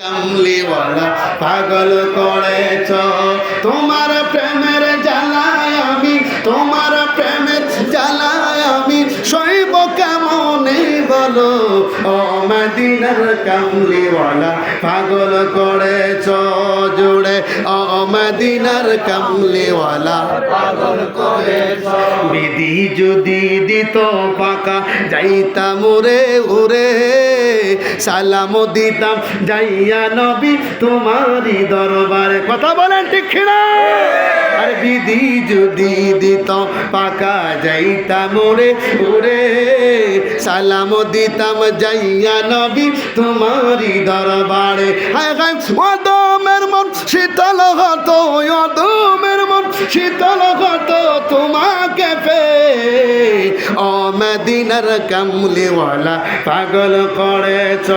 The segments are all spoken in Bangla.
কামলিওয়ালা পাগল করেছ তোমার প্রেমের জ্বালায় আমি, তোমার প্রেমের জ্বালায় আমি সইব কেমনে বলো। ও মদিনার কামলিওয়ালা পাগল করেছ জুড়ে, ও মদিনার কামলিওয়ালা পাগল করেছ। বিধি যদি দিত পাকা যাইতাম উরে উরে, সালাম দিতাম যাইয়া নবী তোমারই দরবারে। কথা বলেন ঠিক না? আর বিধি যদি দিত পাকা যাইতাম উরে উরে, সালাম দিতাম যাইয়া নবী তোমারই দরবারে। হায় হায় অদমের মন শীতল হতো, অদমের মন শীতল হতো তোমাকে পেয়ে। ও মদিনার কামলিওয়ালা পাগল করেছ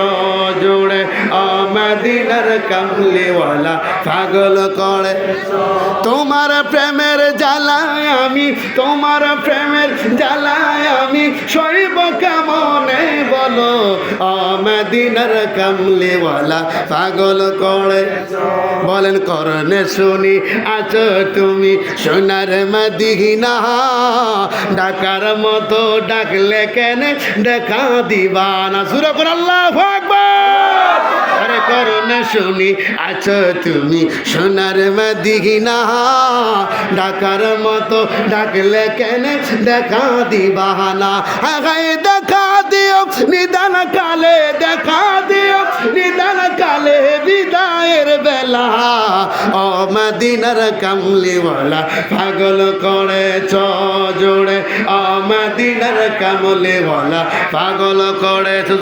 জোড়ে, ও মদিনার কামলিওয়ালা পাগল করে। তোমার প্রেমের জ্বালায় আমি, তোমার প্রেমের জ্বালায় আমি সইব কেমনে বলো। ও মদিনার কামলিওয়ালা পাগল করে। বলেন করনে শুনি আছো তুমি সোনার মদিনা, ডাকার মতো ডাকলে কেন দেখা দিবা না। সুরে করে আল্লাহু আকবার। আরে করনে শুনি আছো তুমি সোনার মদিনা, ডাকার মতো ডাকলে কেন দেখা দিবা না। হায় দেখা দিও নিদান কালে, দেখা দিও নিদান কালে বিদায়ের বেলা। ও মদিনার কামলিওয়ালা পাগল করেছ জোড়ে, ও মদিনার কামলিওয়ালা পাগল করেছ।